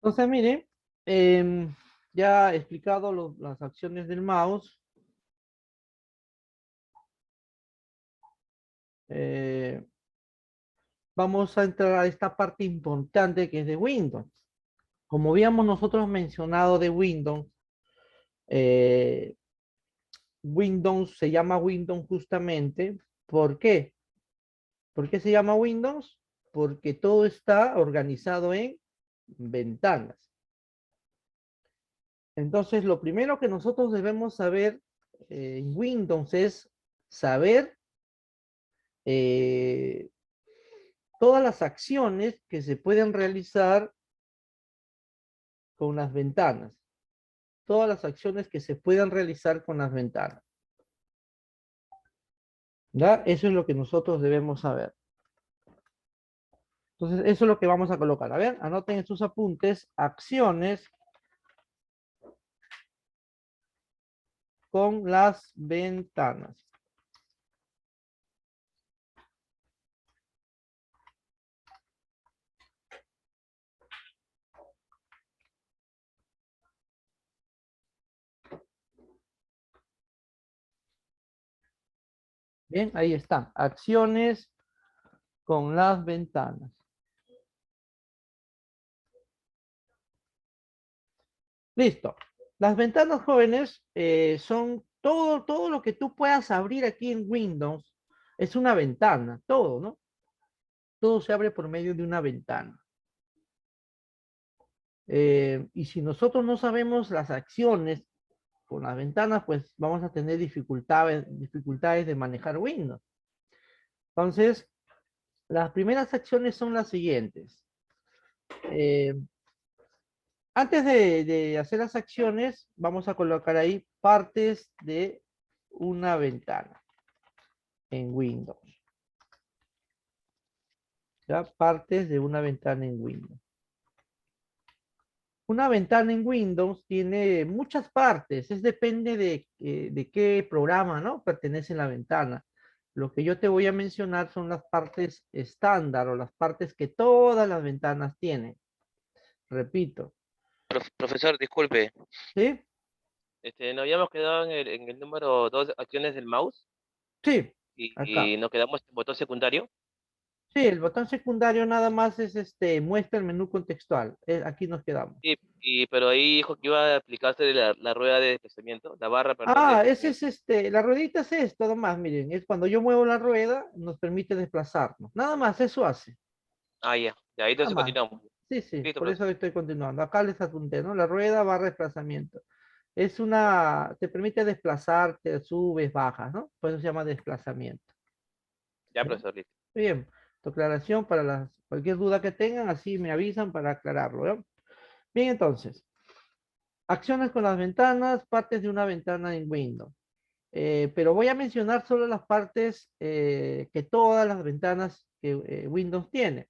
Entonces, mire, ya he explicado las acciones del mouse. eh, Vamos a entrar a esta parte importante que es de Windows. Como habíamos nosotros mencionado de Windows, eh, Windows se llama Windows justamente. ¿Por qué? ¿Por qué se llama Windows? Porque todo está organizado en ventanas. Entonces, lo primero que nosotros debemos saber en Windows es saber eh, todas las acciones que se pueden realizar con las ventanas. Todas las acciones que se puedan realizar con las ventanas. ¿Ya? Eso es lo que nosotros debemos saber. Entonces, eso es lo que vamos a colocar. A ver, anoten en sus apuntes, acciones con las ventanas. Bien, ahí está. Acciones con las ventanas. Listo. Las ventanas jóvenes son todo lo que tú puedas abrir aquí en Windows. Es una ventana, todo, ¿no? Todo se abre por medio de una ventana. Y si nosotros no sabemos las acciones con las ventanas, pues vamos a tener dificultades de manejar Windows. Entonces, las primeras acciones son las siguientes. Eh, Antes de hacer las acciones, vamos a colocar ahí partes de una ventana en Windows. ¿Ya? Partes de una ventana en Windows. Una ventana en Windows tiene muchas partes, depende de qué programa, ¿no? Pertenece la ventana. Lo que yo te voy a mencionar son las partes estándar o las partes que todas las ventanas tienen. Repito, Profesor, disculpe, ¿sí? nos habíamos quedado en el número 2, acciones del mouse, Sí, y acá. nos quedamos en botón secundario. Sí, el botón secundario nada más es muestra el menú contextual. Aquí nos quedamos. Pero ahí dijo que iba a aplicarse la rueda de desplazamiento, la barra, perdón, de Ah, ese desplazamiento. es la ruedita es esto nomás, miren, es cuando yo muevo la rueda, nos permite desplazarnos. Nada más, eso hace. Ah, ya, de ahí Nada entonces más. continuamos. Sí, sí, Listo, por eso profesor. estoy continuando. Acá les apunté, ¿no? La rueda barra desplazamiento. Te permite desplazarte, subes, bajas, ¿no? Por eso se llama desplazamiento. Ya, ¿Ya? profesor, listo. Bien, tu aclaración para cualquier duda que tengan, así me avisan para aclararlo, ¿ya? Bien, entonces, acciones con las ventanas, partes de una ventana en Windows. Pero voy a mencionar solo las partes que todas las ventanas que Windows tiene.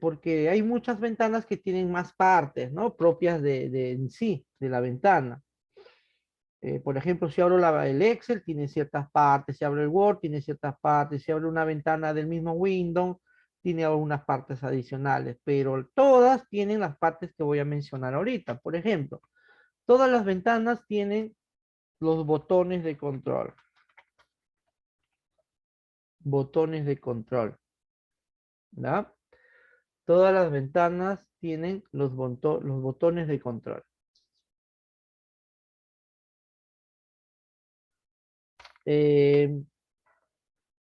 Porque hay muchas ventanas que tienen más partes, ¿no? Propias en sí, de la ventana. Por ejemplo, si abro el Excel, tiene ciertas partes, si abro el Word, tiene ciertas partes, si abro una ventana del mismo Windows, tiene algunas partes adicionales, pero todas tienen las partes que voy a mencionar ahorita. Por ejemplo, todas las ventanas tienen los botones de control. Botones de control, ¿ya? Todas las ventanas tienen los botones de control. Eh,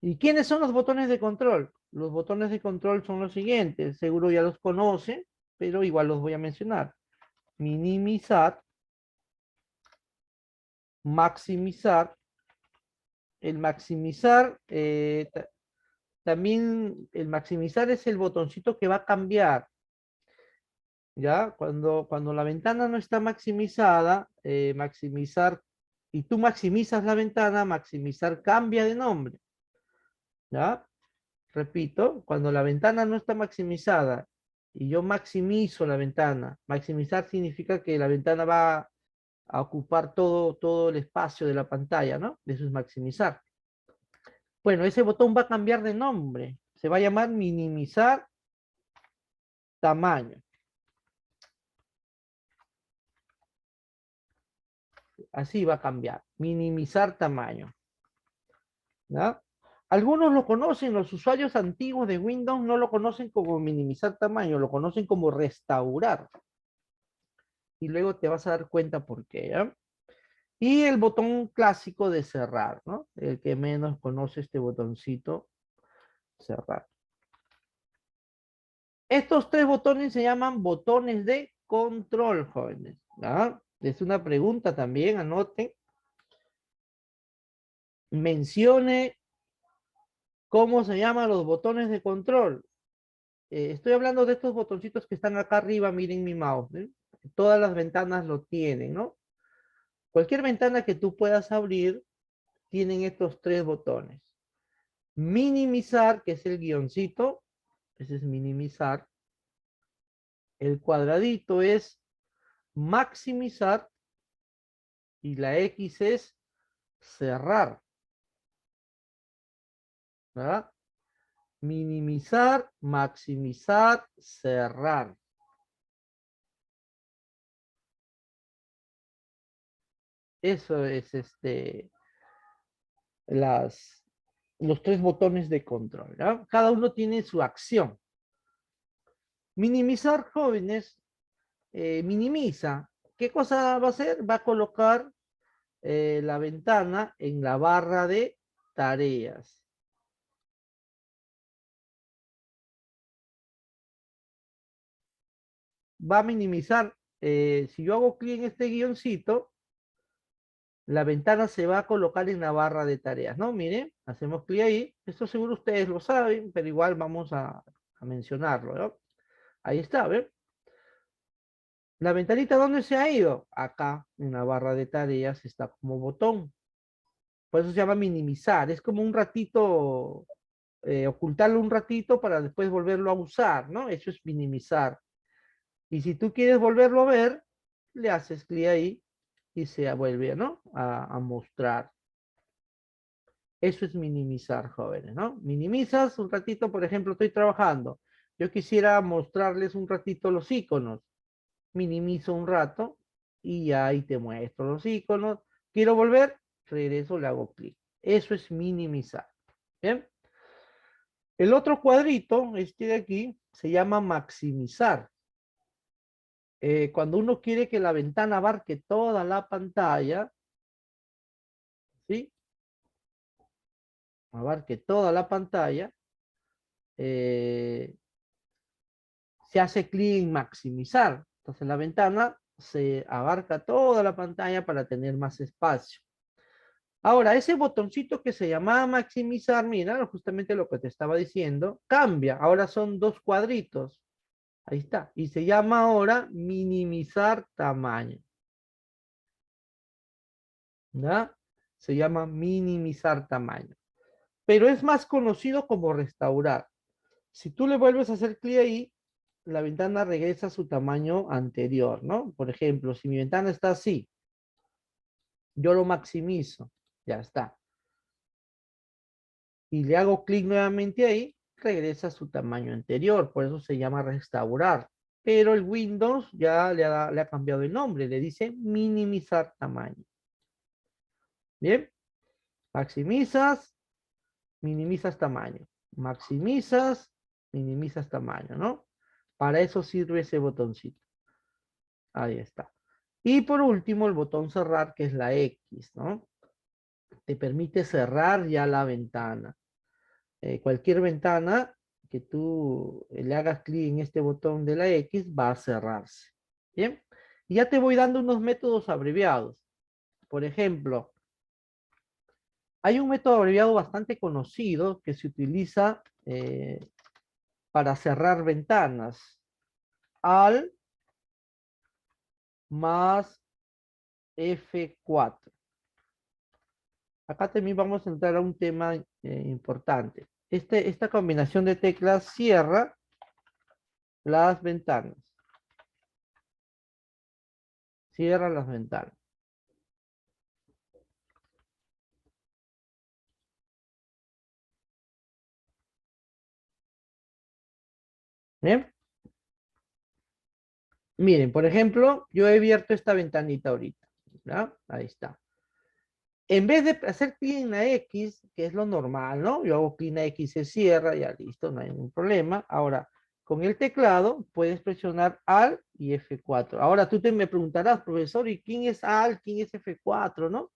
¿Y quiénes son los botones de control? Los botones de control son los siguientes, seguro ya los conocen, pero igual los voy a mencionar. Minimizar, maximizar. El maximizar, también el maximizar es el botoncito que va a cambiar. ¿Ya? Cuando la ventana no está maximizada, maximizar, y tú maximizas la ventana, maximizar cambia de nombre. ¿Ya? Repito, cuando la ventana no está maximizada y yo maximizo la ventana, maximizar significa que la ventana va a ocupar todo el espacio de la pantalla, ¿no? Eso es maximizar. Bueno, ese botón va a cambiar de nombre. Se va a llamar minimizar tamaño. Así va a cambiar. Minimizar tamaño. ¿Ya? Algunos lo conocen, los usuarios antiguos de Windows no lo conocen como minimizar tamaño, lo conocen como restaurar. Y luego te vas a dar cuenta por qué, ¿ya? Y el botón clásico de cerrar, ¿no? El que menos conoce este botoncito, cerrar. Estos tres botones se llaman botones de control, jóvenes. ¿Ya? Es una pregunta también, anoten. Mencione cómo se llaman los botones de control. Estoy hablando de estos botoncitos que están acá arriba, miren mi mouse, ¿eh? Todas las ventanas lo tienen, ¿no? Cualquier ventana que tú puedas abrir, tienen estos tres botones. Minimizar, que es el guioncito, ese es minimizar. El cuadradito es maximizar y la X es cerrar, ¿verdad? Minimizar, maximizar, cerrar. Eso es los tres botones de control, ¿ya? Cada uno tiene su acción. Minimizar, jóvenes, minimiza. ¿Qué cosa va a hacer? Va a colocar la ventana en la barra de tareas. Va a minimizar. Si yo hago clic en este guioncito, la ventana se va a colocar en la barra de tareas, ¿no? Miren, hacemos clic ahí. Esto seguro ustedes lo saben, pero igual vamos a mencionarlo, ¿no? Ahí está, ¿ven? La ventanita, ¿dónde se ha ido? Acá, en la barra de tareas, está como botón. Por eso se llama minimizar. Es como un ratito, ocultarlo un ratito para después volverlo a usar, ¿no? Eso es minimizar. Y si tú quieres volverlo a ver, le haces clic ahí y se vuelve, ¿no? A mostrar. Eso es minimizar, jóvenes, ¿no? Minimizas un ratito, por ejemplo, estoy trabajando. Yo quisiera mostrarles un ratito los iconos. Minimizo un rato y ahí te muestro los iconos. Quiero volver, regreso, le hago clic. Eso es minimizar. ¿Bien? El otro cuadrito, este de aquí, se llama maximizar. Cuando uno quiere que la ventana abarque toda la pantalla, ¿sí? Abarque toda la pantalla, eh, se hace clic en maximizar. Entonces la ventana se abarca toda la pantalla para tener más espacio. Ahora, ese botoncito que se llamaba maximizar, mira, justamente lo que te estaba diciendo, cambia. Ahora son dos cuadritos. Ahí está. Y se llama ahora minimizar tamaño. ¿Ya? Se llama minimizar tamaño. Pero es más conocido como restaurar. Si tú le vuelves a hacer clic ahí, la ventana regresa a su tamaño anterior, ¿no? Por ejemplo, si mi ventana está así, yo lo maximizo, ya está. Y le hago clic nuevamente ahí, regresa a su tamaño anterior, por eso se llama restaurar. Pero el Windows ya le ha cambiado el nombre, le dice minimizar tamaño. Bien, maximizas, minimizas tamaño. Maximizas, minimizas tamaño, ¿no? Para eso sirve ese botoncito. Ahí está. Y por último, el botón cerrar, que es la X, ¿no? Te permite cerrar ya la ventana. Cualquier ventana que tú le hagas clic en este botón de la X va a cerrarse. Bien, y ya te voy dando unos métodos abreviados. Por ejemplo, hay un método abreviado bastante conocido que se utiliza para cerrar ventanas. Al más F4. Acá también vamos a entrar a un tema importante. Esta combinación de teclas cierra las ventanas. Cierra las ventanas. Bien. Miren, por ejemplo, yo he abierto esta ventanita ahorita, ¿ya? Ahí está. En vez de hacer clic en la X, que es lo normal, ¿no? Yo hago clic en la X, se cierra, ya listo, no hay ningún problema. Ahora, con el teclado puedes presionar Alt y F4. Ahora tú me preguntarás, profesor, ¿y quién es Alt, quién es F4, no?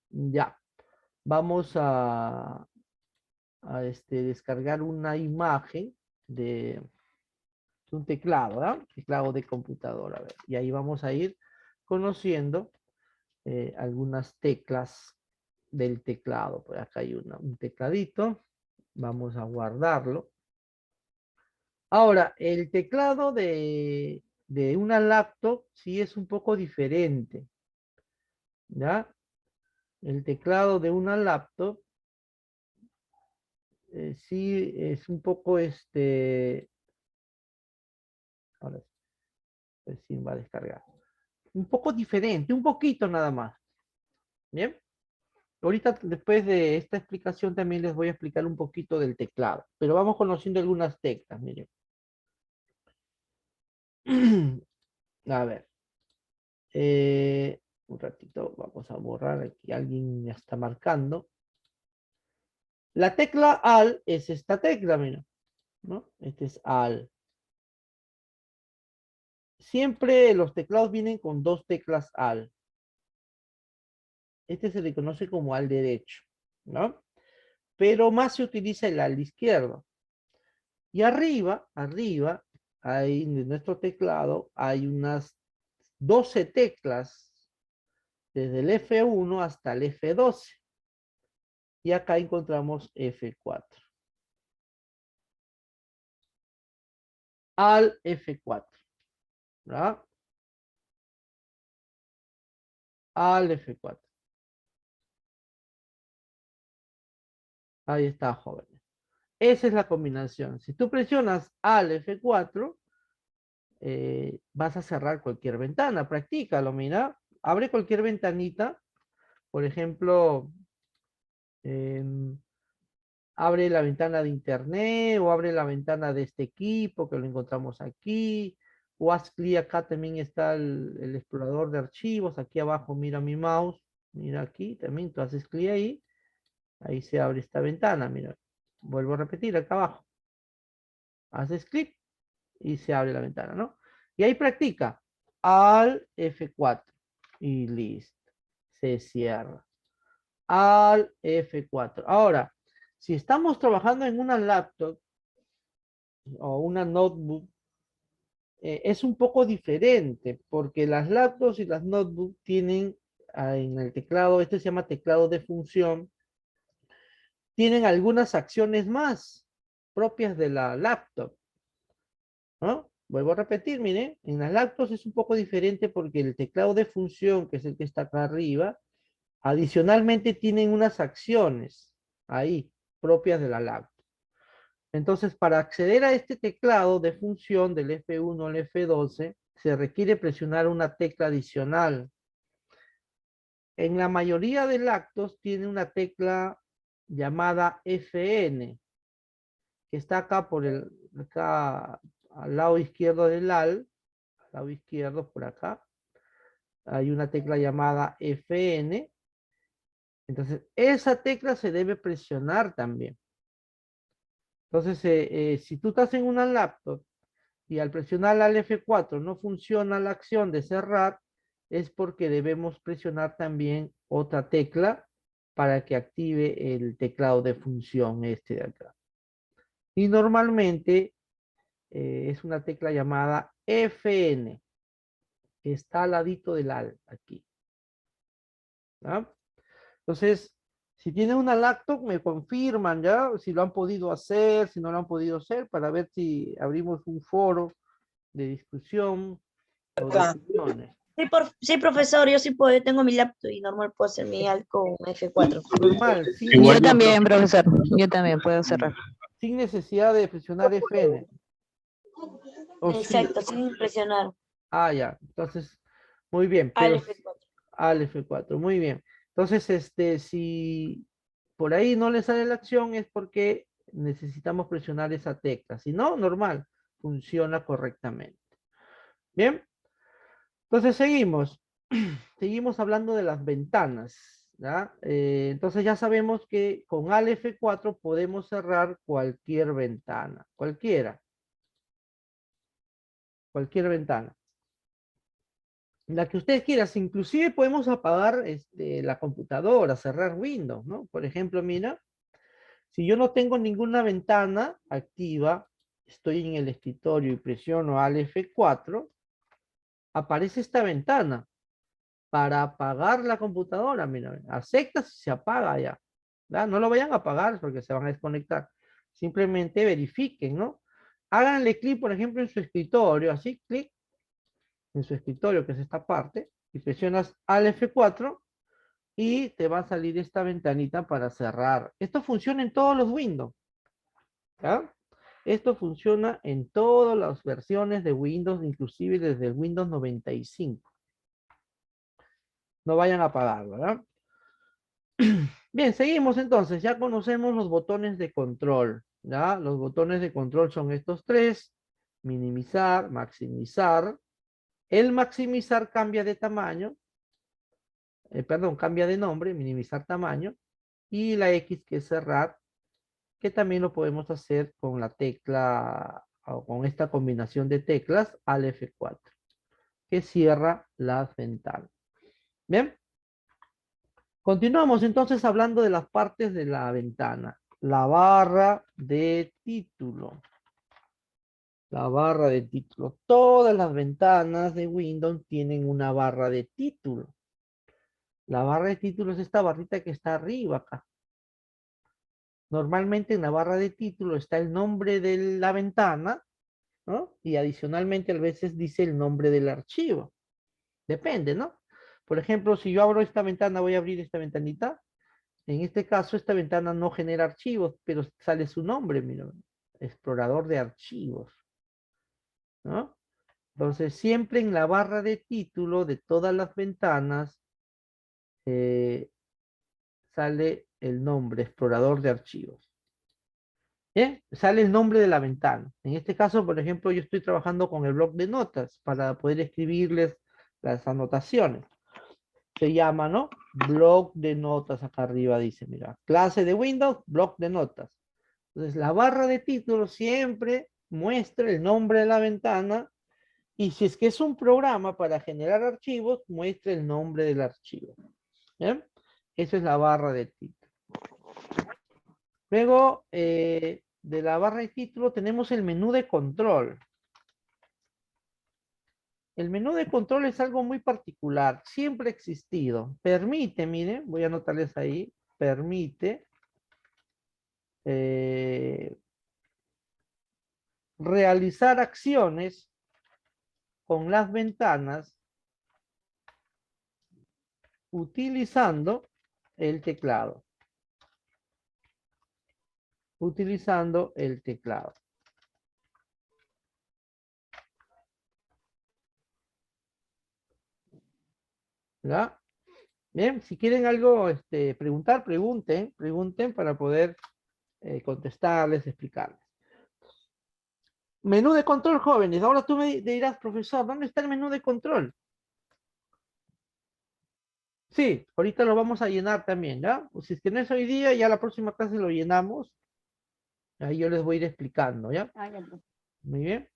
Ya, vamos a descargar una imagen de un teclado, ¿verdad? Teclado de computadora, a ver. Y ahí vamos a ir conociendo algunas teclas del teclado. Por acá hay un tecladito. Vamos a guardarlo. Ahora, el teclado de una laptop sí es un poco diferente. ¿Ya? El teclado de una laptop sí es un poco ahora recién va a descargar. Un poco diferente, un poquito nada más. ¿Bien? Ahorita, después de esta explicación, también les voy a explicar un poquito del teclado, pero vamos conociendo algunas teclas, miren. A ver, un ratito, vamos a borrar aquí, alguien me está marcando. La tecla AL es esta tecla, mira, ¿no? Este es AL. Siempre los teclados vienen con dos teclas AL. Este se le conoce como AL derecho, ¿no? Pero más se utiliza el AL izquierdo. Y arriba, hay, en nuestro teclado, hay unas 12 teclas, desde el F1 hasta el F12. Y acá encontramos F4. Al F4, ¿verdad? Al F4. Ahí está, jóvenes. Esa es la combinación. Si tú presionas al F4, vas a cerrar cualquier ventana. Practícalo, mira. Abre cualquier ventanita. Por ejemplo, abre la ventana de internet o abre la ventana de este equipo que lo encontramos aquí. O haz clic acá, también está el explorador de archivos. Aquí abajo, mira mi mouse. Mira aquí también, tú haces clic ahí. Ahí se abre esta ventana, mira. Vuelvo a repetir, acá abajo. Haces clic y se abre la ventana, ¿no? Y ahí practica al F4 y listo. Se cierra. Al F4. Ahora, si estamos trabajando en una laptop o una notebook, es un poco diferente porque las laptops y las notebooks tienen en el teclado, este se llama teclado de función, tienen algunas acciones más propias de la laptop, ¿no? Vuelvo a repetir, mire, en las laptops es un poco diferente porque el teclado de función, que es el que está acá arriba, adicionalmente tienen unas acciones ahí, propias de la laptop. Entonces, para acceder a este teclado de función del F1 al F12, se requiere presionar una tecla adicional. En la mayoría de laptops tiene una tecla llamada FN, que está acá acá al lado izquierdo del al lado izquierdo por acá, hay una tecla llamada FN. Entonces, esa tecla se debe presionar también. Entonces, si tú estás en una laptop y al presionar al F4 no funciona la acción de cerrar, es porque debemos presionar también otra tecla para que active el teclado de función este de acá. Y normalmente es una tecla llamada FN, que está al ladito del AL aquí. ¿Ya? Entonces, si tienen una laptop, me confirman ya si lo han podido hacer, si no lo han podido hacer, para ver si abrimos un foro de discusión o de Acá. opiniones. Sí, profesor, yo sí puedo, yo tengo mi laptop y normal puedo hacer mi alt con F4. Normal, Igual yo también, profesor. Yo también puedo cerrar. sin necesidad de presionar FN. O sí. Exacto, sin presionar Ah, ya. Entonces, muy bien. al Pero F4. al F4, muy bien. Entonces, si por ahí no le sale la acción es porque necesitamos presionar esa tecla. Si no, normal, funciona correctamente. Bien, entonces seguimos. Seguimos hablando de las ventanas, ¿ya? Entonces ya sabemos que con Alt F4 podemos cerrar cualquier ventana, cualquier ventana. La que ustedes quieran, inclusive podemos apagar la computadora, cerrar Windows, ¿no? Por ejemplo, mira, si yo no tengo ninguna ventana activa, estoy en el escritorio y presiono Alt F4, aparece esta ventana para apagar la computadora, mira, aceptas y se apaga ya. ¿Ya? No lo vayan a apagar porque se van a desconectar. Simplemente verifiquen, ¿no? Háganle clic, por ejemplo, en su escritorio, así, clic en su escritorio, que es esta parte, y presionas Alt F4 y te va a salir esta ventanita para cerrar. Esto funciona en todos los Windows, ¿ya? Esto funciona en todas las versiones de Windows, inclusive desde el Windows 95. No vayan a apagarlo, ¿verdad? Bien, seguimos entonces. Ya conocemos los botones de control, ¿ya? Los botones de control son estos tres: minimizar, maximizar. El maximizar cambia de tamaño, perdón, cambia de nombre, minimizar tamaño. Y la X, que es cerrar, que también lo podemos hacer con la tecla o con esta combinación de teclas Alt F4, que cierra las ventanas. Bien. Continuamos entonces hablando de las partes de la ventana. La barra de título. La barra de título. Todas las ventanas de Windows tienen una barra de título. La barra de título es esta barrita que está arriba acá. Normalmente en la barra de título está el nombre de la ventana, ¿no? Y adicionalmente a veces dice el nombre del archivo. Depende, ¿no? Por ejemplo, si yo abro esta ventana, voy a abrir esta ventanita. En este caso, esta ventana no genera archivos, pero sale su nombre, mira, explorador de archivos, ¿no? Entonces, siempre en la barra de título de todas las ventanas sale el nombre, explorador de archivos. ¿Bien? Sale el nombre de la ventana. En este caso, por ejemplo, yo estoy trabajando con el bloc de notas para poder escribirles las anotaciones. Se llama, ¿no? Bloc de notas, acá arriba dice, mira, clase de Windows, bloc de notas. Entonces, la barra de título siempre muestra el nombre de la ventana, y si es que es un programa para generar archivos, muestra el nombre del archivo. ¿Bien? Esa es la barra de título. Luego, de la barra de título tenemos el menú de control. El menú de control es algo muy particular, siempre ha existido. Permite, miren, voy a anotarles ahí, permite realizar acciones con las ventanas utilizando el teclado. Utilizando el teclado. ¿Ya? Bien, si quieren algo preguntar, pregunten para poder contestarles, explicarles. Menú de control, jóvenes. Ahora tú me dirás, profesor, ¿dónde está el menú de control? Sí, ahorita lo vamos a llenar también, ¿ya? O si es que no es hoy día, ya la próxima clase lo llenamos. Ahí yo les voy a ir explicando, ¿ya? Muy bien.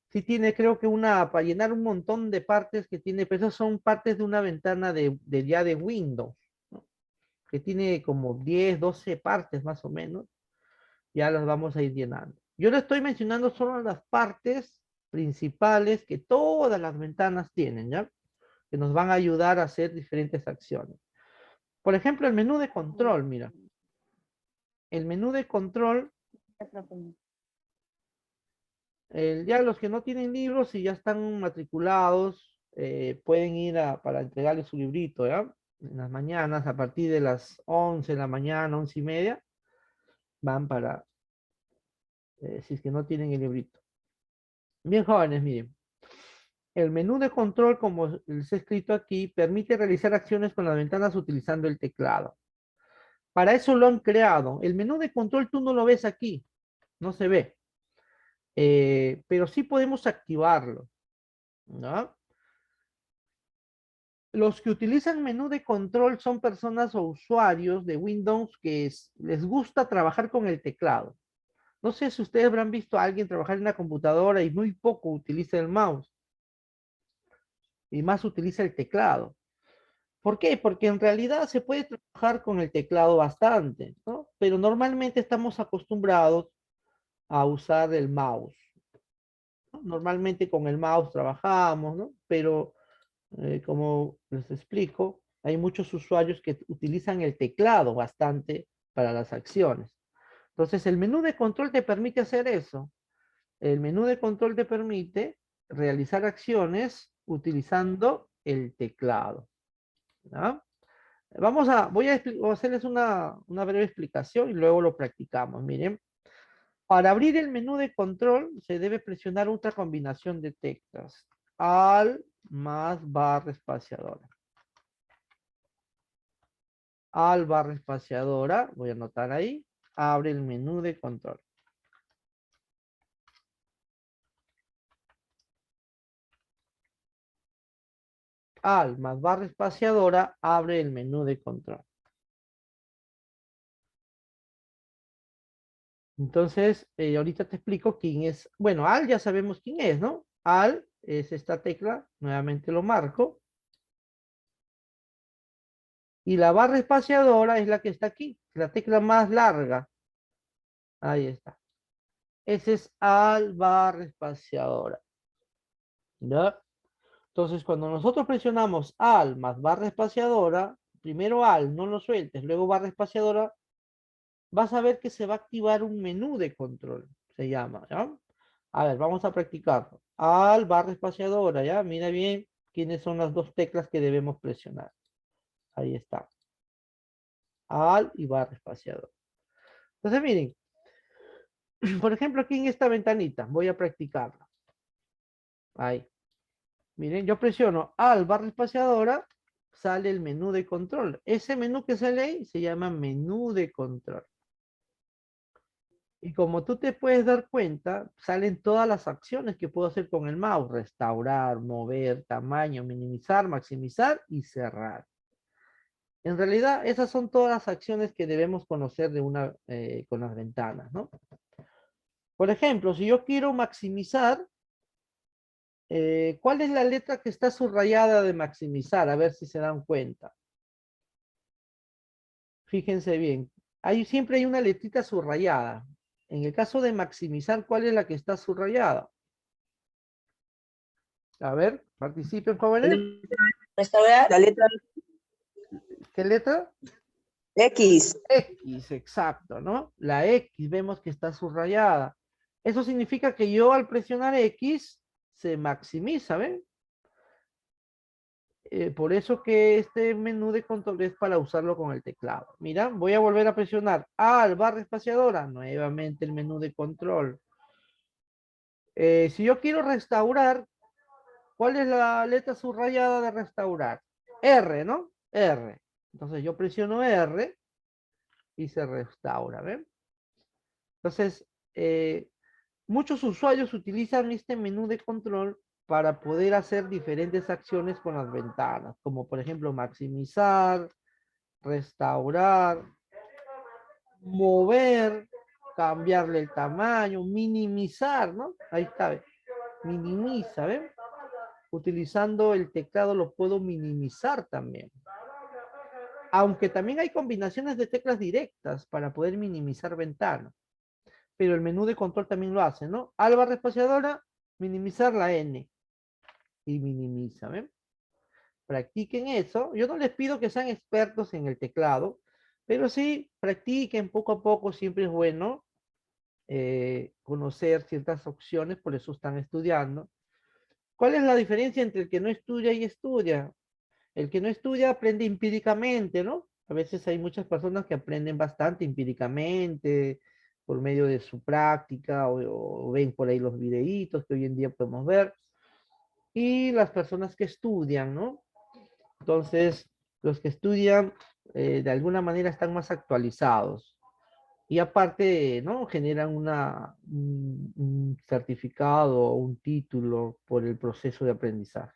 Sí tiene, creo que para llenar un montón de partes que tiene, pero esas son partes de una ventana ya de Windows, ¿no? Que tiene como 10, 12 partes más o menos. Ya las vamos a ir llenando. Yo le estoy mencionando solo las partes principales que todas las ventanas tienen, ¿ya? Que nos van a ayudar a hacer diferentes acciones. Por ejemplo, el menú de control, mira. El menú de control, ya los que no tienen libros y ya están matriculados, pueden ir para entregarles su librito, ¿ya? En las mañanas, a partir de las 11 de la mañana, 11:30, van para, si es que no tienen el librito. Bien, jóvenes, miren. El menú de control, como les he escrito aquí, permite realizar acciones con las ventanas utilizando el teclado. Para eso lo han creado. El menú de control tú no lo ves aquí, no se ve. Pero sí podemos activarlo. ¿no? Los que utilizan menú de control son personas o usuarios de Windows que les gusta trabajar con el teclado. No sé si ustedes habrán visto a alguien trabajar en una computadora y muy poco utiliza el mouse. Y más utiliza el teclado. ¿Por qué? Porque en realidad se puede trabajar con el teclado bastante, ¿no? Pero normalmente estamos acostumbrados a usar el mouse, ¿no? Normalmente con el mouse trabajamos, ¿no? Pero como les explico, hay muchos usuarios que utilizan el teclado bastante para las acciones. Entonces, el menú de control te permite hacer eso. El menú de control te permite realizar acciones utilizando el teclado, ¿no? Voy a hacerles una breve explicación y luego lo practicamos. Miren, para abrir el menú de control se debe presionar otra combinación de teclas. Alt más barra espaciadora. Alt barra espaciadora, voy a anotar ahí, abre el menú de control. Alt más barra espaciadora, abre el menú de control. Entonces, ahorita te explico quién es. Bueno, Alt ya sabemos quién es, ¿no? Alt es esta tecla, nuevamente lo marco. Y la barra espaciadora es la que está aquí, la tecla más larga. Ahí está. Ese es Alt barra espaciadora. ¿Ya? Entonces, cuando nosotros presionamos Alt más barra espaciadora, primero Alt, no lo sueltes, luego barra espaciadora, vas a ver que se va a activar un menú de control, se llama, ¿ya? A ver, vamos a practicarlo. Alt barra espaciadora, ¿ya? Mira bien quiénes son las dos teclas que debemos presionar. Ahí está. Alt y barra espaciadora. Entonces, miren, por ejemplo, aquí en esta ventanita, voy a practicarla. Ahí. Miren, yo presiono Alt barra espaciadora, sale el menú de control. Ese menú que sale ahí se llama menú de control. Y como tú te puedes dar cuenta, salen todas las acciones que puedo hacer con el mouse. Restaurar, mover, tamaño, minimizar, maximizar y cerrar. En realidad, esas son todas las acciones que debemos conocer con las ventanas, ¿no? Por ejemplo, si yo quiero maximizar, ¿cuál es la letra que está subrayada de maximizar? A ver si se dan cuenta. Fíjense bien. Siempre hay una letrita subrayada. En el caso de maximizar, ¿cuál es la que está subrayada? A ver, participen, jóvenes. Restaurar. La letra ¿Qué letra? X. X, exacto, ¿no? La X vemos que está subrayada. Eso significa que yo al presionar X se maximiza, ¿ven? Por eso que este menú de control es para usarlo con el teclado. Mira, voy a volver a presionar Alt barra espaciadora, nuevamente el menú de control. Si yo quiero restaurar, ¿cuál es la letra subrayada de restaurar? R, ¿no? R. Entonces yo presiono R y se restaura, ¿ven? Entonces, muchos usuarios utilizan este menú de control para poder hacer diferentes acciones con las ventanas, como por ejemplo maximizar, restaurar, mover, cambiarle el tamaño, minimizar, ¿no? Ahí está, ¿ve? Minimiza, ¿ven? Utilizando el teclado lo puedo minimizar también. Aunque también hay combinaciones de teclas directas para poder minimizar ventanas. Pero el menú de control también lo hace, ¿no? Alt barra espaciadora, minimizar la N. Y minimiza, ¿ven? Practiquen eso. Yo no les pido que sean expertos en el teclado, pero sí practiquen poco a poco, siempre es bueno conocer ciertas opciones, por eso están estudiando. ¿Cuál es la diferencia entre el que no estudia y estudia? El que no estudia aprende empíricamente, ¿no? A veces hay muchas personas que aprenden bastante empíricamente por medio de su práctica o ven por ahí los videitos que hoy en día podemos ver. Y las personas que estudian, ¿no? Entonces, los que estudian de alguna manera están más actualizados. Y aparte, ¿no? Generan un certificado o un título por el proceso de aprendizaje.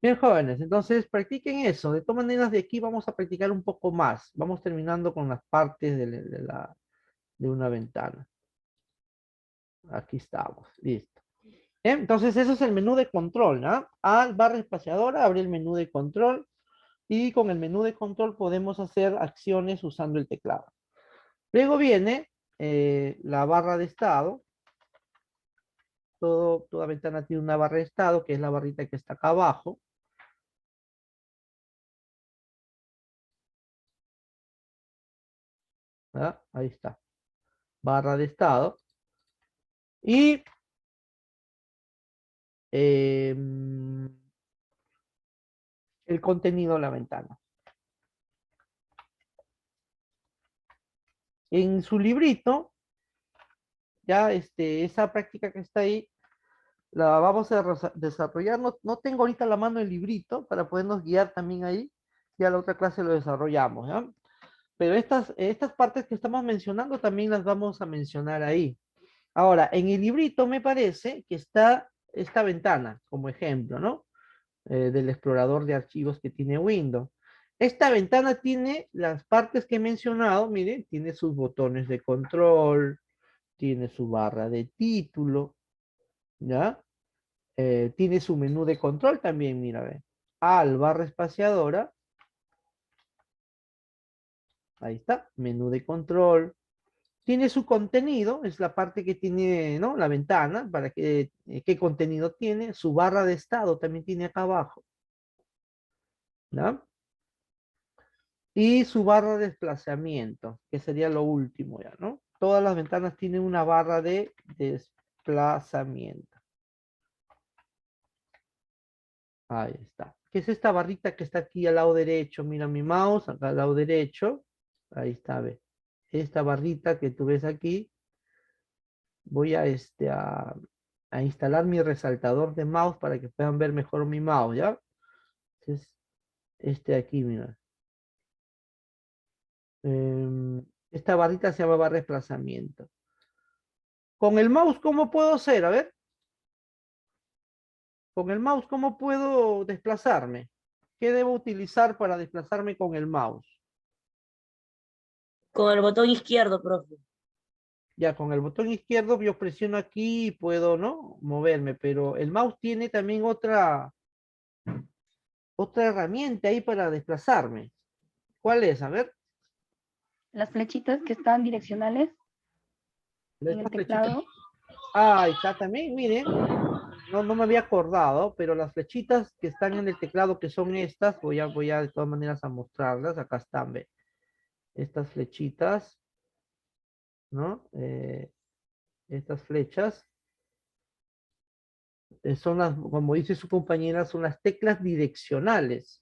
Bien, jóvenes, entonces practiquen eso. De todas maneras, de aquí vamos a practicar un poco más. Vamos terminando con las partes de una ventana. Aquí estamos, listo. Bien, entonces, eso es el menú de control, ¿no? Al barra espaciadora, abre el menú de control. Y con el menú de control podemos hacer acciones usando el teclado. Luego viene la barra de estado. Toda ventana tiene una barra de estado, que es la barrita que está acá abajo. ¿Verdad? Ahí está. Barra de estado. Y el contenido de la ventana. En su librito, ya esa práctica que está ahí, la vamos a desarrollar. No tengo ahorita a la mano el librito para podernos guiar también ahí. Ya la otra clase lo desarrollamos, ¿ya? Pero estas partes que estamos mencionando también las vamos a mencionar ahí. Ahora, en el librito me parece que está esta ventana como ejemplo, ¿no? Del explorador de archivos que tiene Windows. Esta ventana tiene las partes que he mencionado, miren, tiene sus botones de control, tiene su barra de título, ¿ya? Tiene su menú de control también, mira, ve. Al barra espaciadora, ahí está, menú de control. Tiene su contenido, es la parte que tiene, ¿no? La ventana, para que, qué contenido tiene. Su barra de estado también tiene acá abajo, ¿ya? Y su barra de desplazamiento, que sería lo último ya, ¿no? Todas las ventanas tienen una barra de desplazamiento. Ahí está. ¿Qué es esta barrita que está aquí al lado derecho? Mira mi mouse, acá al lado derecho. Ahí está, ve. Esta barrita que tú ves aquí. Voy a instalar mi resaltador de mouse para que puedan ver mejor mi mouse, ¿ya? Es aquí, mira. Esta barrita se llama barra de desplazamiento. Con el mouse, ¿cómo puedo hacer? A ver. Con el mouse, ¿cómo puedo desplazarme? ¿Qué debo utilizar para desplazarme con el mouse? Con el botón izquierdo, profe. Ya, con el botón izquierdo yo presiono aquí y puedo, ¿no? Moverme, pero el mouse tiene también otra herramienta ahí para desplazarme. ¿Cuál es? A ver. Las flechitas que están direccionales en el Estas flechitas. teclado. Ah, ahí está también, miren. No me había acordado, pero las flechitas que están en el teclado, que son estas, voy a de todas maneras a mostrarlas. Acá están, ve. Estas flechitas, ¿no? Estas flechas son las, como dice su compañera, son las teclas direccionales.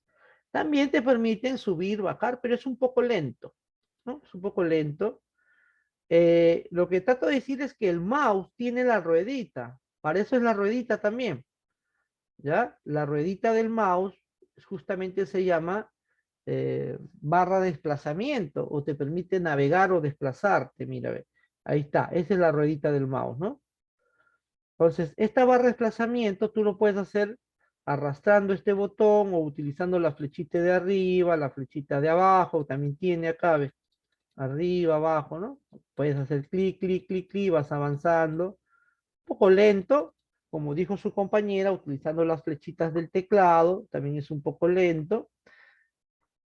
También te permiten subir, bajar, pero es un poco lento, ¿no? Es un poco lento. Lo que trato de decir es que el mouse tiene la ruedita. Para eso es la ruedita también. ¿Ya? La ruedita del mouse justamente se llama barra de desplazamiento o te permite navegar o desplazarte. Mira, ve. Ahí está. Esa es la ruedita del mouse, ¿no? Entonces, esta barra de desplazamiento tú lo puedes hacer arrastrando este botón o utilizando la flechita de arriba, la flechita de abajo. También tiene acá, ¿ves? Arriba, abajo, ¿no? Puedes hacer clic, clic, clic, clic, vas avanzando. Un poco lento, como dijo su compañera, utilizando las flechitas del teclado, también es un poco lento.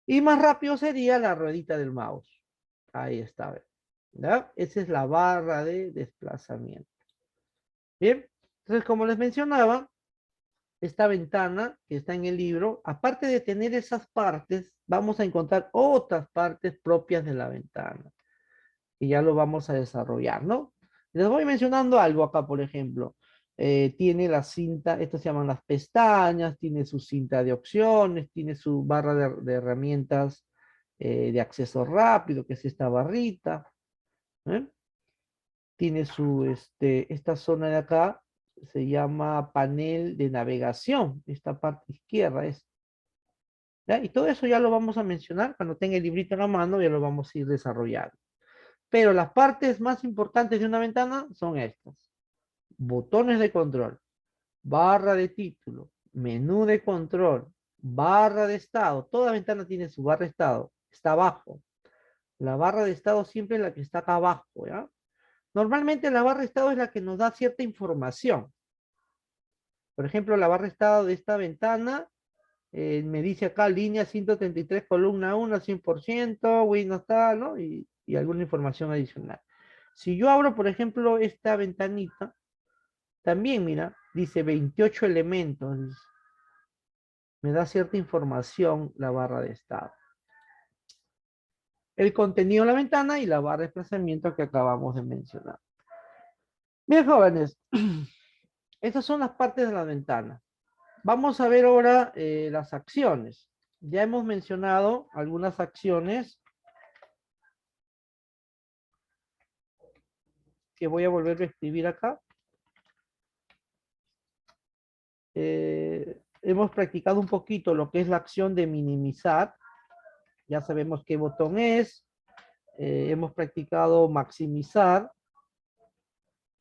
Y más rápido sería la ruedita del mouse. Ahí está, ¿verdad? Esa es la barra de desplazamiento. Bien, entonces como les mencionaba, esta ventana que está en el libro, aparte de tener esas partes, vamos a encontrar otras partes propias de la ventana. Y ya lo vamos a desarrollar, ¿no? Les voy mencionando algo acá, por ejemplo. Tiene la cinta, estas se llaman las pestañas, tiene su cinta de opciones, tiene su barra de herramientas de acceso rápido, que es esta barrita. ¿Eh? Tiene esta zona de acá, se llama panel de navegación, esta parte izquierda es. ¿Ya? Y todo eso ya lo vamos a mencionar, cuando tenga el librito en la mano ya lo vamos a ir desarrollando. Pero las partes más importantes de una ventana son estas. Botones de control, barra de título, menú de control, barra de estado. Toda ventana tiene su barra de estado. Está abajo. La barra de estado siempre es la que está acá abajo, ¿ya? Normalmente la barra de estado es la que nos da cierta información. Por ejemplo, la barra de estado de esta ventana me dice acá línea 133, columna 1, 100%, Windows tal, ¿no? Y alguna información adicional. Si yo abro, por ejemplo, esta ventanita, también, mira, dice 28 elementos. Me da cierta información la barra de estado. El contenido de la ventana y la barra de desplazamiento que acabamos de mencionar. Bien, jóvenes, estas son las partes de la ventana. Vamos a ver ahora las acciones. Ya hemos mencionado algunas acciones que voy a volver a escribir acá. Hemos practicado un poquito lo que es la acción de minimizar. Ya sabemos qué botón es. Hemos practicado maximizar.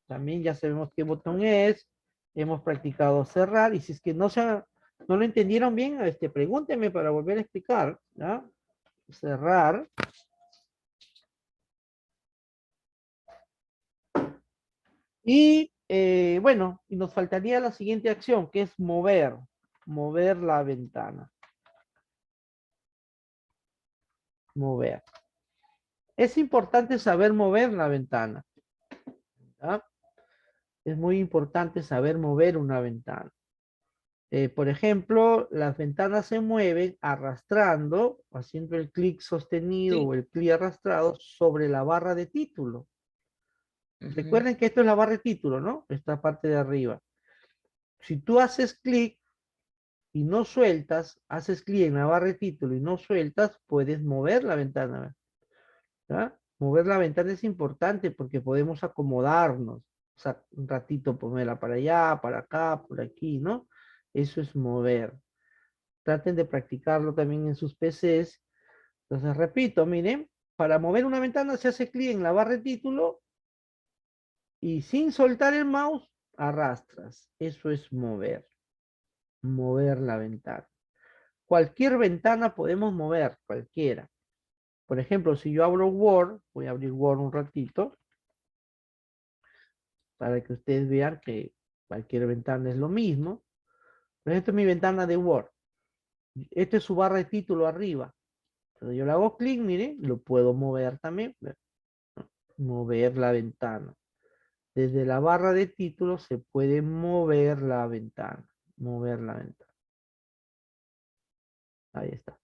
También ya sabemos qué botón es. Hemos practicado cerrar. Y si es que no lo entendieron bien, pregúntenme para volver a explicar, ¿ya? Cerrar. Y bueno, y nos faltaría la siguiente acción, que es mover la ventana. Mover. Es importante saber mover la ventana, ¿ya? Es muy importante saber mover una ventana. Por ejemplo, las ventanas se mueven arrastrando, haciendo el clic sostenido o el clic arrastrado sobre la barra de título. Recuerden que esto es la barra de título, ¿no? Esta parte de arriba. Si tú haces clic y no sueltas, haces clic en la barra de título y no sueltas, puedes mover la ventana, ¿ya? Mover la ventana es importante porque podemos acomodarnos. O sea, un ratito ponerla para allá, para acá, por aquí, ¿no? Eso es mover. Traten de practicarlo también en sus PCs. Entonces, repito, miren, para mover una ventana se hace clic en la barra de título y sin soltar el mouse, arrastras. Eso es mover. Mover la ventana. Cualquier ventana podemos mover, cualquiera. Por ejemplo, si yo abro Word, voy a abrir Word un ratito, para que ustedes vean que cualquier ventana es lo mismo. Pero esta es mi ventana de Word. Esta es su barra de título arriba. Pero yo le hago clic, miren, lo puedo mover también. Mover la ventana. Desde la barra de título se puede mover la ventana. Mover la ventana. Ahí está.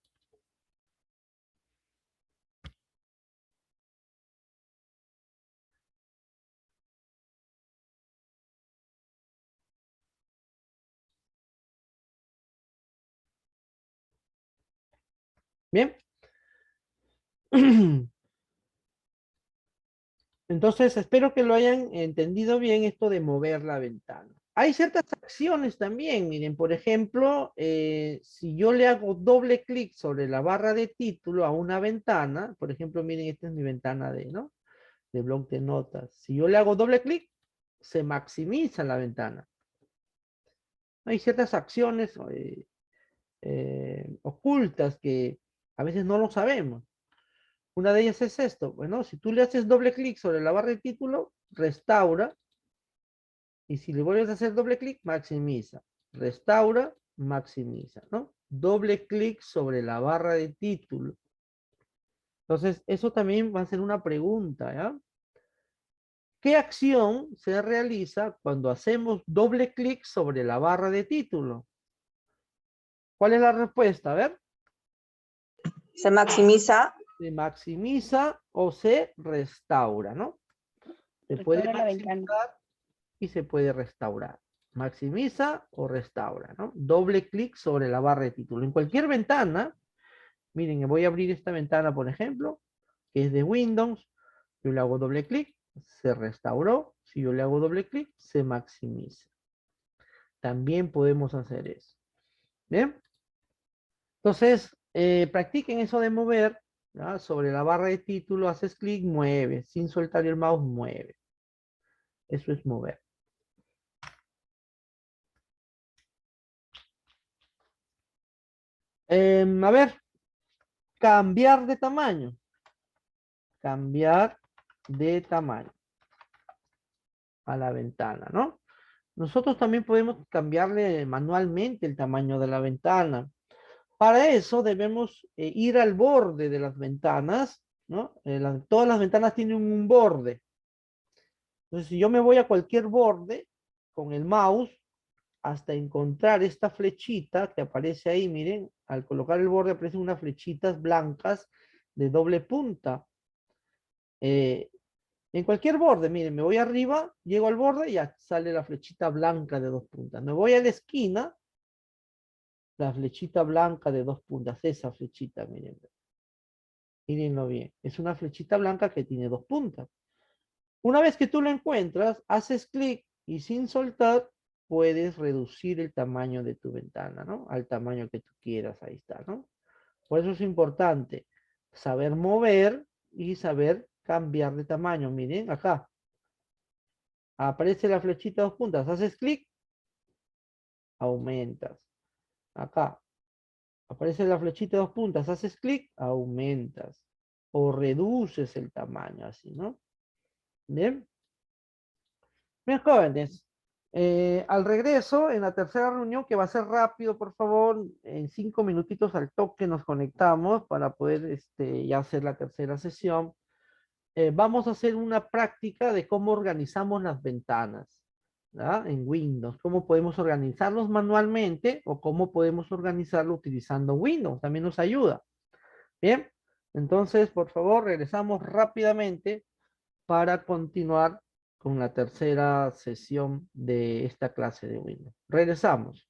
Bien. Entonces, espero que lo hayan entendido bien esto de mover la ventana. Hay ciertas acciones también, miren, por ejemplo, si yo le hago doble clic sobre la barra de título a una ventana, por ejemplo, miren, esta es mi ventana ¿no? De bloc de notas. Si yo le hago doble clic, se maximiza la ventana. Hay ciertas acciones ocultas que a veces no lo sabemos. Una de ellas es esto. Bueno, si tú le haces doble clic sobre la barra de título, restaura. Y si le vuelves a hacer doble clic, maximiza. Restaura, maximiza, ¿no? Doble clic sobre la barra de título. Entonces, eso también va a ser una pregunta, ¿ya? ¿Qué acción se realiza cuando hacemos doble clic sobre la barra de título? ¿Cuál es la respuesta? A ver. Se maximiza. Se maximiza o se restaura, ¿no? Se puede Restaura la ventana. maximizar y se puede restaurar. Maximiza o restaura, ¿no? Doble clic sobre la barra de título. En cualquier ventana, miren, voy a abrir esta ventana, por ejemplo, que es de Windows. Yo le hago doble clic, se restauró. Si yo le hago doble clic, se maximiza. También podemos hacer eso. ¿Bien? Entonces, practiquen eso de mover ¿ya? Sobre la barra de título haces clic, mueve. Sin soltar el mouse, mueve. Eso es mover. A ver, cambiar de tamaño. Cambiar de tamaño a la ventana, ¿no? Nosotros también podemos cambiarle manualmente el tamaño de la ventana. Para eso debemos ir al borde de las ventanas, ¿no? Todas las ventanas tienen un borde. Entonces, si yo me voy a cualquier borde con el mouse hasta encontrar esta flechita que aparece ahí, miren, al colocar el borde aparecen unas flechitas blancas de doble punta. En cualquier borde, miren, me voy arriba, llego al borde y ya sale la flechita blanca de 2 puntas. Me voy a la esquina, la flechita blanca de 2 puntas, esa flechita, miren. Mírenlo bien, es una flechita blanca que tiene 2 puntas. Una vez que tú lo encuentras, haces clic y sin soltar puedes reducir el tamaño de tu ventana, ¿no? Al tamaño que tú quieras, ahí está, ¿no? Por eso es importante saber mover y saber cambiar de tamaño. Miren, acá aparece la flechita 2 puntas, haces clic, aumentas. Acá aparece la flechita 2 puntas, haces clic, aumentas. O reduces el tamaño, así, ¿no? Bien. Bien, jóvenes. Al regreso, en la tercera reunión, que va a ser rápido, por favor, en 5 minutitos al toque nos conectamos para poder ya hacer la tercera sesión. Vamos a hacer una práctica de cómo organizamos las ventanas, ¿ya? En Windows, cómo podemos organizarlos manualmente o cómo podemos organizarlo utilizando Windows, también nos ayuda. Bien, entonces, por favor, regresamos rápidamente para continuar con la tercera sesión de esta clase de Windows. Regresamos.